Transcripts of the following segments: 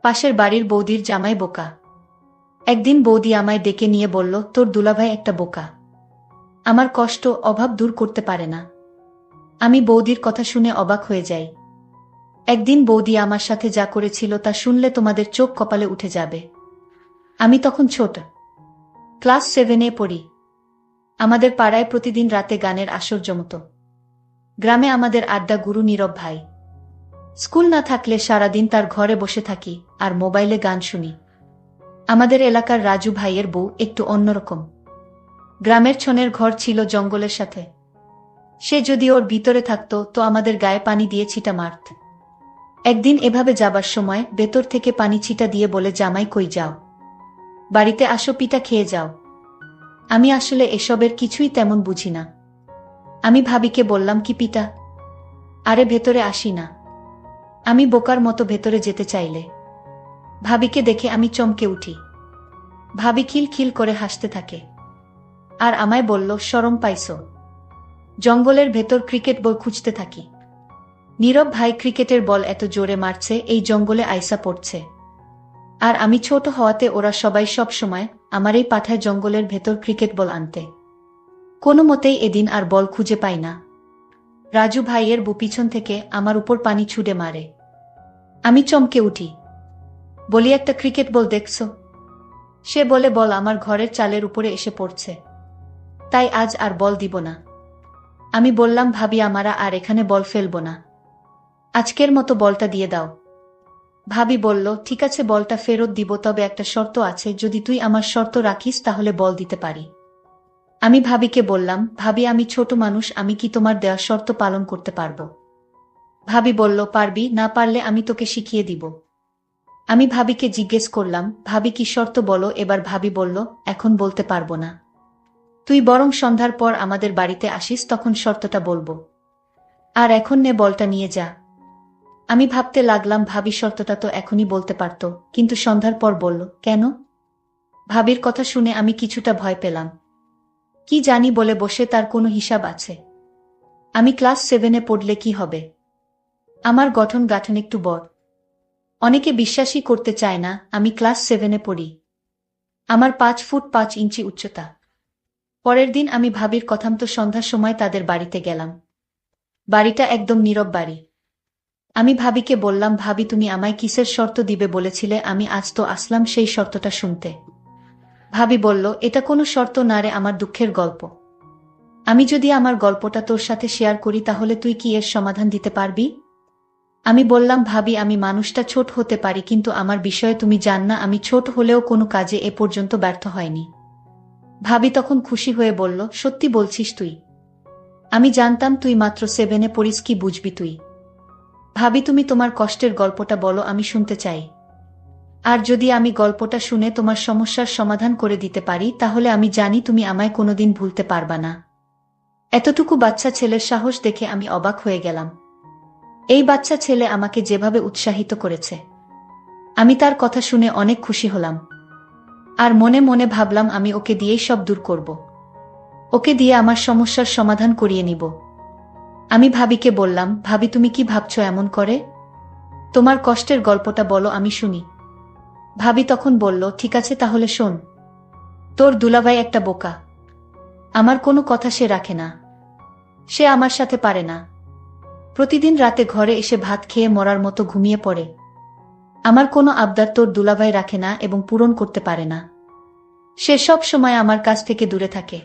পাশের বাড়ির বৌদির জামাই বোকা। একদিন বৌদি আমায় ডেকে নিয়ে বলল, তোর দুলাভাই একটা বোকা, আমার কষ্ট অভাব দূর করতে পারে না। আমি বৌদির কথা শুনে অবাক হয়ে যাই। একদিন বৌদি আমার সাথে যা করেছিল তা শুনলে তোমাদের চোখ কপালে উঠে যাবে। আমি তখন ছোট, ক্লাস 7-এ পড়ি। আমাদের পাড়ায় প্রতিদিন রাতে গানের আসর জমত। গ্রামে আমাদের আড্ডা গুরু নীরব ভাই। স্কুল না থাকলে সারাদিন তার ঘরে বসে থাকি আর মোবাইলে গান শুনি। আমাদের এলাকার রাজু ভাইয়ের বউ একটু অন্যরকম। গ্রামের ছনের ঘর ছিল জঙ্গলের সাথে। সে যদি ওর ভিতরে থাকতো তো আমাদের গায়ে পানি দিয়ে ছিটা মারত। একদিন এভাবে যাবার সময় ভেতর থেকে পানি ছিটা দিয়ে বলে, জামাই কই যাও, বাড়িতে আসো, পিঠা খেয়ে যাও। আমি আসলে এসবের কিছুই তেমন বুঝি না। আমি ভাবিকে বললাম, কি পিঠা? আরে ভেতরে আসি না। আমি বোকার মতো ভেতরে যেতে চাইলে ভাবিকে দেখে আমি চমকে উঠি। ভাবি খিল খিল করে হাসতে থাকে আর আমায় বলল, শরম পাইছো? জঙ্গলের ভেতর ক্রিকেট বল খুঁজতে থাকি। নীরব ভাই ক্রিকেটের বল এত জোরে মারছে এই জঙ্গলে আইসা পড়ছে। আর আমি ছোট হওয়াতে ওরা সবাই সব সময় আমারই পাঠায় জঙ্গলের ভেতর ক্রিকেট বল আনতে। কোনো মতেই এদিন আর বল খুঁজে পাই না। রাজু ভাইয়ের বউ পিছন থেকে আমার উপর পানি ছুড়ে মারে। আমি চমকে উঠি, বলি, একটা ক্রিকেট বল দেখছো? সে বলে, বল আমার ঘরের চালের উপরে এসে পড়ছে, তাই আজ আর বল দিব না। আমি বললাম, ভাবি, আমরা আর এখানে বল ফেলবো না, আজকের মতো বলটা দিয়ে দাও। ভাবি বলল, ঠিক আছে, বলটা ফেরত দিব, তবে একটা শর্ত আছে, যদি তুই আমার শর্ত রাখিস তাহলে বল দিতে পারি। আমি ভাবিকে বললাম, ভাবি, আমি ছোট মানুষ, আমি কি তোমার দেওয়া শর্ত পালন করতে পারবো? ভাবি বলল, পারবি, না পারলে আমি তোকে শিখিয়ে দিব। আমি ভাবিকে জিজ্ঞেস করলাম, ভাবি কি শর্ত বলো? এবার ভাবি বলল, এখন বলতে পারবো না, তুই বরং সন্ধ্যার পর আমাদের বাড়িতে আসিস, তখন শর্তটা বলবো। আর এখন নে, বলটা নিয়ে যা। আমি ভাবতে লাগলাম, ভাবি শর্তটা তো এখনই বলতে পারত, কিন্তু সন্ধ্যার পর বলল কেন? ভাবির কথা শুনে আমি কিছুটা ভয় পেলাম। কি জানি বলে বসে তার কোনো হিসাব আছে? আমি ক্লাস 7-এ পড়লে কি হবে? আমার গঠন গাঠন একটু বড়। অনেকে বিশ্বাসই করতে চায় না আমি ক্লাস 7-এ পড়ি। আমার 5 ফুট 5 ইঞ্চি উচ্চতা। পরের দিন আমি ভাবির কথামতো সন্ধ্যার সময় তাদের বাড়িতে গেলাম। বাড়িটা একদম নীরব বাড়ি। আমি ভাবিকে বললাম, ভাবি, তুমি আমায় কিসের শর্ত দিবে বলেছিলে? আমি আজ তো আসলাম সেই শর্তটা শুনতে। ভাবি বলল, এটা কোনো শর্ত না রে, আমার দুঃখের গল্প। আমি যদি আমার গল্পটা তোর সাথে শেয়ার করি তাহলে তুই কি এর সমাধান দিতে পারবি? আমি বললাম, ভাবি, আমি মানুষটা ছোট হতে পারি, কিন্তু আমার বিষয়ে তুমি জান না, আমি ছোট হলেও কোনো কাজে এ পর্যন্ত ব্যর্থ হয়নি। ভাবি তখন খুশি হয়ে বলল, সত্যি বলছিস তুই? আমি জানতাম তুই মাত্র 7-এ পড়িস, কি বুঝবি তুই। ভাবি, তুমি তোমার কষ্টের গল্পটা বলো, আমি শুনতে চাই। আর যদি আমি গল্পটা শুনে তোমার সমস্যার সমাধান করে দিতে পারি তাহলে আমি জানি তুমি আমায় কোনোদিন ভুলতে পারবা না। এতটুকু বাচ্চা ছেলের সাহস দেখে আমি অবাক হয়ে গেলাম। এই বাচ্চা ছেলে আমাকে যেভাবে উৎসাহিত করেছে, আমি তার কথা শুনে অনেক খুশি হলাম। আর মনে মনে ভাবলাম, আমি ওকে দিয়েই সব দূর করব। ওকে দিয়ে আমার সমস্যার সমাধান করিয়ে নিব। আমি ভাবিকে বললাম, ভাবি, তুমি কি ভাবছো এমন করে? তোমার কষ্টের গল্পটা বলো, আমি শুনি। ভাবি তখন বলল, ঠিক আছে, তাহলে শোন। তোর দুলাভাই একটা বোকা। আমার কোনো কথা সে রাখে না। সে আমার সাথে পারে না। প্রতিদিন রাতে ঘরে এসে ভাত খেয়ে মরার মতো ঘুমিয়ে পড়ে। আমার কোনো আবদার তোর দুলাভাই রাখে না এবং পূরণ করতে পারে না। সে সব সময় আমার কাছ থেকে দূরে থাকে।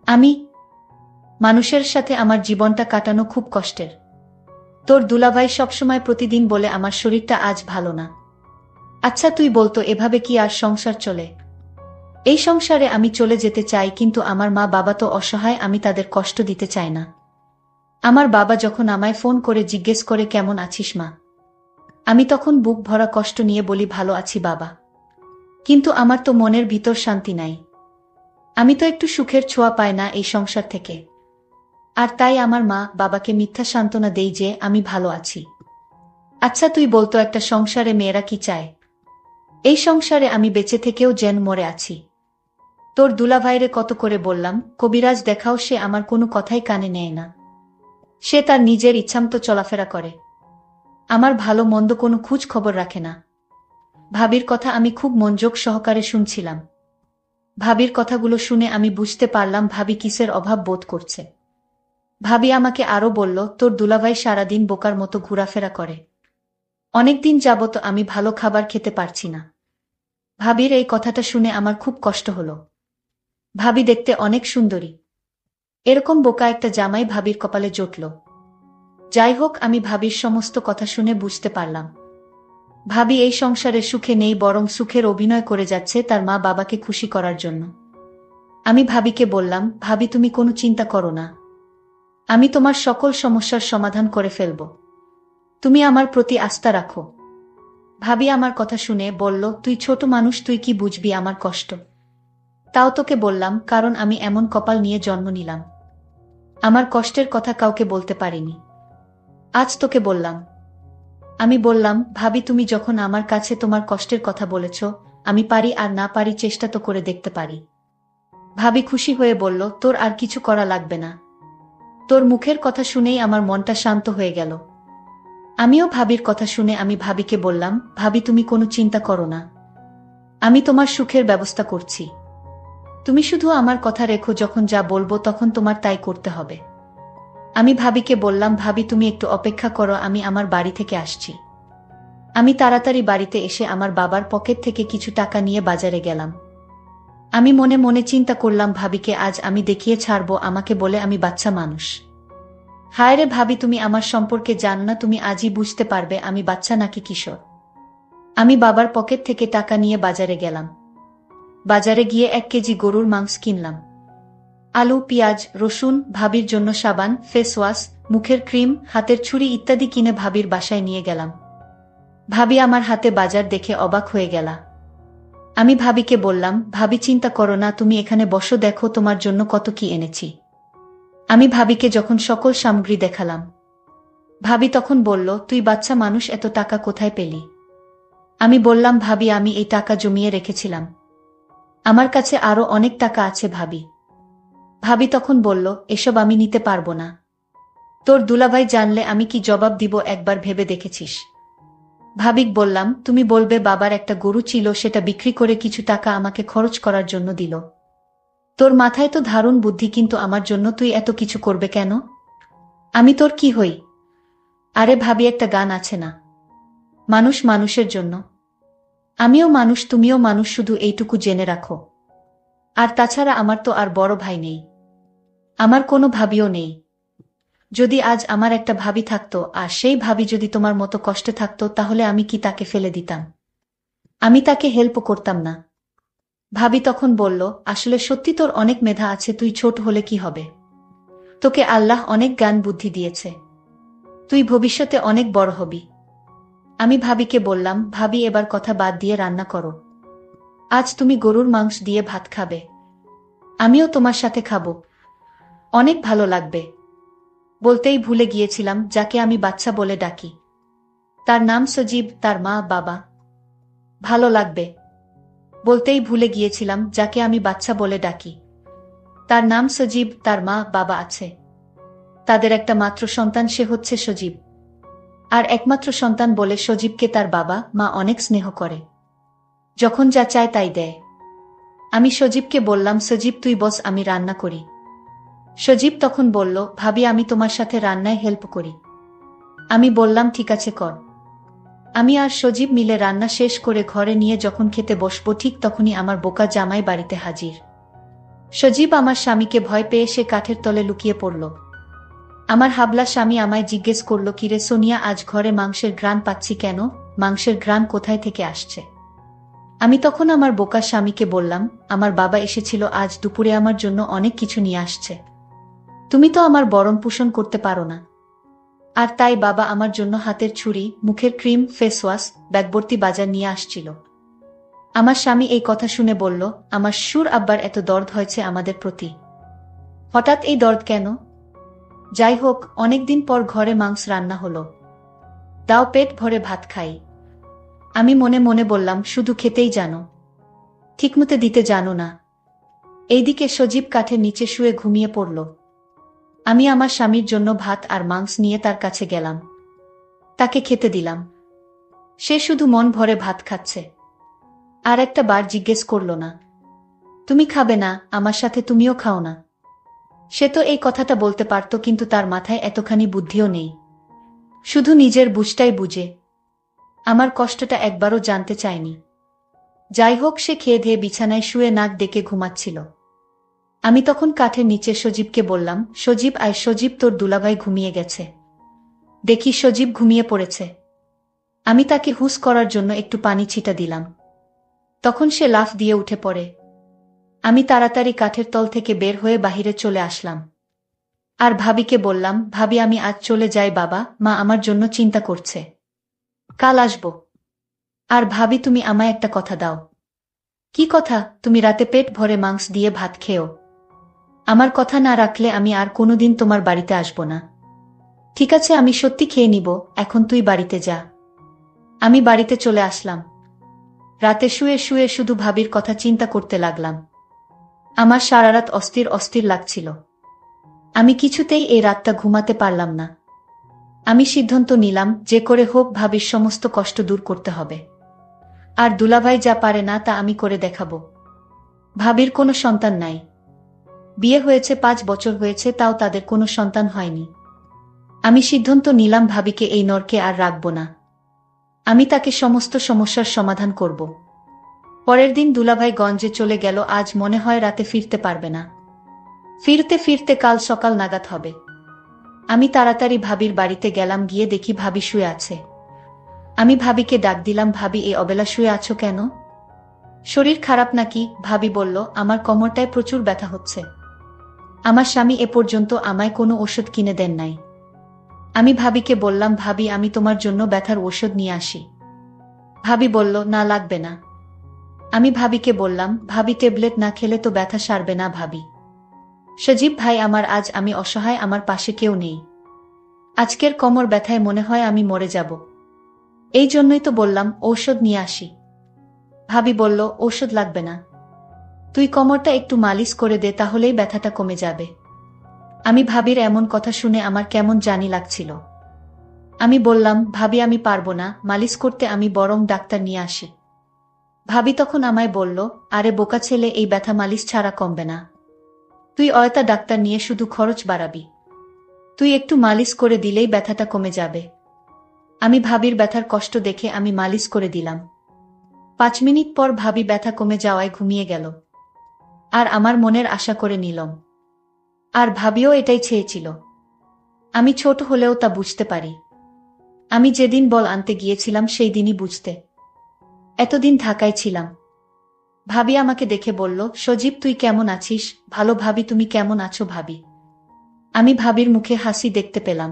আমি মানুষের সাথে আমার জীবনটা কাটানো খুব কষ্টের। তোর দুলাভাই সবসময় প্রতিদিন বলে আমার শরীরটা আজ ভালো না। আচ্ছা তুই বলতো, এভাবে কি আর সংসার চলে? এই সংসারে আমি চলে যেতে চাই, কিন্তু আমার মা বাবা তো অসহায়, আমি তাদের কষ্ট দিতে চাই না। আমার বাবা যখন আমায় ফোন করে জিজ্ঞেস করে, কেমন আছিস মা, আমি তখন বুক ভরা কষ্ট নিয়ে বলি, ভালো আছি বাবা, কিন্তু আমার তো মনের ভিতর শান্তি নাই। আমি তো একটু সুখের ছোঁয়া পাই না এই সংসার থেকে। আর তাই আমার মা বাবাকে মিথ্যা সান্ত্বনা দেই যে আমি ভালো আছি। আচ্ছা তুই বলতো, একটা সংসারে মেয়েরা কি চায়? এই সংসারে আমি বেঁচে থেকেও যেন মরে আছি। তোর দুলাভাইরে কত করে বললাম, কবিরাজ দেখাও, সে আমার কোনো কথাই কানে নেয় না। সে তার নিজের ইচ্ছামতো চলাফেরা করে, আমার ভালো মন্দ কোনো খোঁজ খবর রাখে না। ভাবির কথা আমি খুব মনোযোগ সহকারে শুনছিলাম। ভাবির কথাগুলো শুনে আমি বুঝতে পারলাম ভাবি কিসের অভাব বোধ করছে। ভাবি আমাকে আরো বলল, তোর দুলাভাই সারাদিন বোকার মতো ঘোরাফেরা করে। অনেকদিন যাবত আমি ভালো খাবার খেতে পারছি না। ভাবির এই কথাটা শুনে আমার খুব কষ্ট হলো। ভাবি দেখতে অনেক সুন্দরী। এরকম বোকা একটা জামাই ভাবির কপালে জুটল। যাই হোক, আমি ভাবির সমস্ত কথা শুনে বুঝতে পারলাম ভাবি এই সংসারে সুখে নেই, বরং সুখের অভিনয় করে যাচ্ছে তার মা বাবাকে খুশি করার জন্য। আমি ভাবিকে বললাম, ভাবি তুমি কোনো চিন্তা করো না, আমি তোমার সকল সমস্যার সমাধান করে ফেলব। তুমি আমার প্রতি আস্থা রাখো। ভাবি আমার কথা শুনে বলল, তুই ছোট মানুষ, তুই কি বুঝবি আমার কষ্ট। তাও তোকে বললাম, কারণ আমি এমন কপাল নিয়ে জন্ম নিলাম। আমার কষ্টের কথা কাউকে বলতে পারিনি, আজ তোকে বললাম। আমি বললাম, ভাবি তুমি যখন আমার কাছে তোমার কষ্টের কথা বলেছ, আমি পারি আর না পারি চেষ্টা তো করে দেখতে পারি। ভাবি খুশি হয়ে বলল, তোর আর কিছু করা লাগবে না। তোর মুখের কথা শুনেই আমার মনটা শান্ত হয়ে গেল। আমিও ভাবির কথা শুনে আমি ভাবিকে বললাম, ভাবি তুমি কোনো চিন্তা করো না, আমি তোমার সুখের ব্যবস্থা করছি। তুমি শুধু আমার কথা রেখো, যখন যা বলবো তখন তোমার তাই করতে হবে। আমি ভাবিকে বললাম, ভাবি তুমি একটু অপেক্ষা করো, আমি আমার বাড়ি থেকে আসছি। আমি তাড়াতাড়ি বাড়িতে এসে আমার বাবার পকেট থেকে কিছু টাকা নিয়ে বাজারে গেলাম। আমি মনে মনে চিন্তা করলাম, ভাবিকে আজ আমি দেখিয়ে ছাড়বো আমাকে বলে আমি বাচ্চা মানুষ। হায় রে ভাবি, তুমি আমার সম্পর্কে জানো না, তুমি আজই বুঝতে পারবে আমি বাচ্চা নাকি কিশোর। আমি বাবার পকেট থেকে টাকা নিয়ে বাজারে গেলাম। বাজারে গিয়ে 1 কেজি গরুর মাংস কিনলাম। আলু, পেঁয়াজ, রসুন, ভাবির জন্য সাবান, ফেস ওয়াশ, মুখের ক্রিম, হাতের ছুরি ইত্যাদি কিনে ভাবির বাসায় নিয়ে গেলাম। ভাবি আমার হাতে বাজার দেখে অবাক হয়ে গেলা। আমি ভাবিকে বললাম, ভাবি চিন্তা করো না, তুমি এখানে বসো, দেখো তোমার জন্য কত কি এনেছি। আমি ভাবিকে যখন সকল সামগ্রী দেখালাম, ভাবি তখন বলল, তুই বাচ্চা মানুষ, এত টাকা কোথায় পেলি? আমি বললাম, ভাবি আমি এই টাকা জমিয়ে রেখেছিলাম, আমার কাছে আরো অনেক টাকা আছে ভাবি। ভাবি তখন বলল, এসব আমি নিতে পারবো না। তোর দুলাভাই জানলে আমি কি জবাব দিব, একবার ভেবে দেখেছিস? ভাবিক বললাম, তুমি বলবে বাবার একটা গরু ছিল, সেটা বিক্রি করে কিছু টাকা আমাকে খরচ করার জন্য দিল। তোর মাথায় তো দারুণ বুদ্ধি, কিন্তু আমার জন্য তুই এত কিছু করবে কেন? আমি তোর কি হই? আরে ভাবি, একটা গান আছে না, মানুষ মানুষের জন্য। আমিও মানুষ, তুমিও মানুষ, শুধু এইটুকু জেনে রাখো। আর তাছাড়া আমার তো আর বড় ভাই নেই, আমার কোনো ভাবিও নেই। যদি আজ আমার একটা ভাবি থাকতো, আর সেই ভাবি যদি তোমার মতো কষ্টে থাকতো, তাহলে আমি কি তাকে ফেলে দিতাম? আমি তাকে হেল্প করতাম না? ভাবি তখন বলল, আসলে সত্যি তোর অনেক মেধা আছে, তুই ছোট হলে কি হবে, তোকে আল্লাহ অনেক জ্ঞান বুদ্ধি দিয়েছে, তুই ভবিষ্যতে অনেক বড় হবি। আমি ভাবিকে বললাম, ভাবি এবার কথা বাদ দিয়ে রান্না করো, আজ তুমি গরুর মাংস দিয়ে ভাত খাবে, আমিও তোমার সাথে খাবো, অনেক ভালো লাগবে। বলতেই ভুলে গিয়েছিলাম, যাকে আমি বাচ্চা বলে ডাকি, তার নাম সজীব, তার মা বাবা। ভালো লাগবে। বলতেই ভুলে গিয়েছিলাম, যাকে আমি বাচ্চা বলে ডাকি, তার নাম সজীব, তার মা বাবা আছে। তাদের একটা মাত্র সন্তান, সে হচ্ছে সজীব। আর একমাত্র সন্তান বলে সজীবকে তার বাবা মা অনেক স্নেহ করে, যখন যা চায় তাই দেয়। আমি সজীবকে বললাম, সজীব তুই বস, আমি রান্না করি। সজীব তখন বলল, ভাবি আমি তোমার সাথে রান্নায় হেল্প করি। আমি বললাম, ঠিক আছে কর। আমি আর সজীব মিলে রান্না শেষ করে ঘরে নিয়ে যখন খেতে বসবো, ঠিক তখনই আমার বোকা জামাই বাড়িতে হাজির। সজীব আমার স্বামীকে ভয় পেয়ে সে কাঠের তলে লুকিয়ে পড়ল। আমার হাবলা স্বামী আমায় জিজ্ঞেস করল, কিরে সোনিয়া, আজ ঘরে মাংসের ঘ্রাণ পাচ্ছি কেন? মাংসের ঘ্রাণ কোথায় থেকে আসছে? আমি তখন আমার বোকা স্বামীকে বললাম, আমার বাবা এসেছিল আজ দুপুরে, আমার জন্য অনেক কিছু নিয়ে আসছে। তুমি তো আমার বরণ পোষণ করতে পারো না, আর তাই বাবা আমার জন্য হাতের ছুরি, মুখের ক্রিম, ফেস ওয়াশ, ব্যাগভর্তি বাজার নিয়ে আসছিল। আমার স্বামী এই কথা শুনে বলল, আমার সুর আব্বার এত দরদ হয়েছে আমাদের প্রতি, হঠাৎ এই দরদ কেন? যাই হোক, অনেকদিন পর ঘরে মাংস রান্না হলো, দাও পেট ভরে ভাত খাই। আমি মনে মনে বললাম, শুধু খেতেই জানো, ঠিকমতো দিতে জানো না। এইদিকে সজীব কাঠের নিচে শুয়ে ঘুমিয়ে পড়ল। আমি আমার স্বামীর জন্য ভাত আর মাংস নিয়ে তার কাছে গেলাম, তাকে খেতে দিলাম। সে শুধু মন ভরে ভাত খাচ্ছে। আর একটা বার জিজ্ঞেস করল না। তুমি খাবে না, আমার সাথে তুমিও খাও না। সে তো এই কথাটা বলতে পারত, কিন্তু তার মাথায় এতখানি বুদ্ধিও নেই। শুধু নিজের বুঝটাই বুঝে। আমার কষ্টটা একবারও জানতে চায়নি। যাই হোক, সে খেয়ে ধেয়ে বিছানায় শুয়ে নাক ডেকে ঘুমাচ্ছিল। আমি তখন কাঠের নিচে সজীবকে বললাম, সজীব আয়। সজীব, তোর দুলাভাই ঘুমিয়ে গেছে। দেখি সজীব ঘুমিয়ে পড়েছে। আমি তাকে হুঁশ করার জন্য একটু পানি ছিটা দিলাম। তখন সে লাফ দিয়ে উঠে পড়ে। আমি তাড়াতাড়ি কাঠের তল থেকে বের হয়ে বাহিরে চলে আসলাম। আর ভাবিকে বললাম, ভাবি আমি আজ চলে যাই, বাবা মা আমার জন্য চিন্তা করছে। কাল আসব। আর ভাবি, তুমি আমায় একটা কথা দাও। কি কথা? তুমি রাতে পেট ভরে মাংস দিয়ে ভাত খেও। আমার কথা না রাখলে আমি আর কোনোদিন তোমার বাড়িতে আসব না। ঠিক আছে, আমি সত্যি খেয়ে নিব। এখন তুই বাড়িতে যা। আমি বাড়িতে চলে আসলাম। রাতে শুয়ে শুয়ে শুধু ভাবির কথা চিন্তা করতে লাগলাম। আমার সারারাত অস্থির অস্থির লাগছিল। আমি কিছুতেই এই রাতটা ঘুমাতে পারলাম না। আমি সিদ্ধান্ত নিলাম, যে করে হোক ভাবির সমস্ত কষ্ট দূর করতে হবে। আর দুলাভাই যা পারে না তা আমি করে দেখাবো। ভাবির কোনো সন্তান নাই। বিয়ে হয়েছে 5 বছর হয়েছে, তাও তাদের কোনো সন্তান হয়নি। আমি সিদ্ধান্ত নিলাম, ভাবিকে এই নরকে আর রাখব না। আমি তাকে সমস্ত সমস্যার সমাধান করব। পরের দিন দুলাভাই গঞ্জে চলে গেল। আজ মনে হয় রাতে ফিরতে পারবে না। ফিরতে ফিরতে কাল সকাল নাগাদ হবে। আমি তাড়াতাড়ি ভাবির বাড়িতে গেলাম। গিয়ে দেখি ভাবি শুয়ে আছে। আমি ভাবিকে ডাক দিলাম, ভাবি এই অবেলা শুয়ে আছো কেন? শরীর খারাপ নাকি? ভাবি বলল, আমার কোমরটায় প্রচুর ব্যথা হচ্ছে। আমার স্বামী এ পর্যন্ত আমায় কোনো ওষুধ কিনে দেন নাই। আমি ভাবিকে বললাম, ভাবি আমি তোমার জন্য ব্যথার ওষুধ নিয়ে আসি। ভাবি বলল, না লাগবে না। আমি ভাবিকে বললাম, ভাবি ট্যাবলেট না খেলে তো ব্যথা সারবে না ভাবি। সজীব ভাই আমার আজ, আমি অসহায়, আমার পাশে কেউ নেই। আজকের কোমর ব্যথায় মনে হয় আমি মরে যাব। এই জন্যই তো বললাম ঔষধ নিয়ে আসি। ভাবি বলল, ঔষধ লাগবে না। তুই কোমরটা একটু মালিশ করে দে, তাহলেই ব্যথাটা কমে যাবে। আমি ভাবির এমন কথা শুনে আমার কেমন জানি লাগছিল। আমি বললাম, ভাবি আমি পারবো না মালিশ করতে, আমি বরং ডাক্তার নিয়ে আসি। ভাবি তখন আমায় বলল, আরে বোকা ছেলে, এই ব্যথা মালিশ ছাড়া কমবে না। তুই অয়তা ডাক্তার নিয়ে শুধু খরচ বাড়াবি। তুই একটু মালিশ করে দিলেই ব্যথাটা কমে যাবে। আমি ভাবির ব্যথার কষ্ট দেখে আমি মালিশ করে দিলাম। 5 মিনিট পর ভাবি ব্যথা কমে যাওয়ায় ঘুমিয়ে গেল। আর আমার মনের আশা করে নিলাম। আর ভাবিও এটাই চেয়েছিল। আমি ছোট হলেও তা বুঝতে পারি। আমি যেদিন বল আনতে গিয়েছিলাম সেই দিনই বুঝতে। এতদিন ঢাকায় ছিলাম। ভাবি আমাকে দেখে বলল, সজীব তুই কেমন আছিস? ভালো ভাবি, তুমি কেমন আছো ভাবি? আমি ভাবির মুখে হাসি দেখতে পেলাম।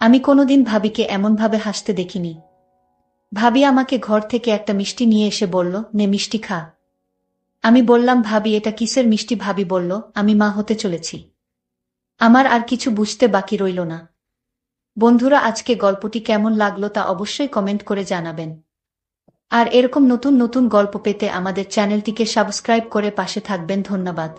আমি কোনোদিন ভাবিকে এমনভাবে হাসতে দেখিনি। ভাবি আমাকে ঘর থেকে একটা মিষ্টি নিয়ে এসে বলল, নে মিষ্টি খা। আমি বললাম, ভাবি এটা কিসের মিষ্টি? ভাবি বলল, আমি মা হতে চলেছি। আমার আর কিছু বুঝতে বাকি রইল না। বন্ধুরা, আজকে গল্পটি কেমন লাগলো তা অবশ্যই কমেন্ট করে জানাবেন। আর এরকম নতুন নতুন গল্প পেতে আমাদের চ্যানেলটিকে সাবস্ক্রাইব করে পাশে থাকবেন। ধন্যবাদ।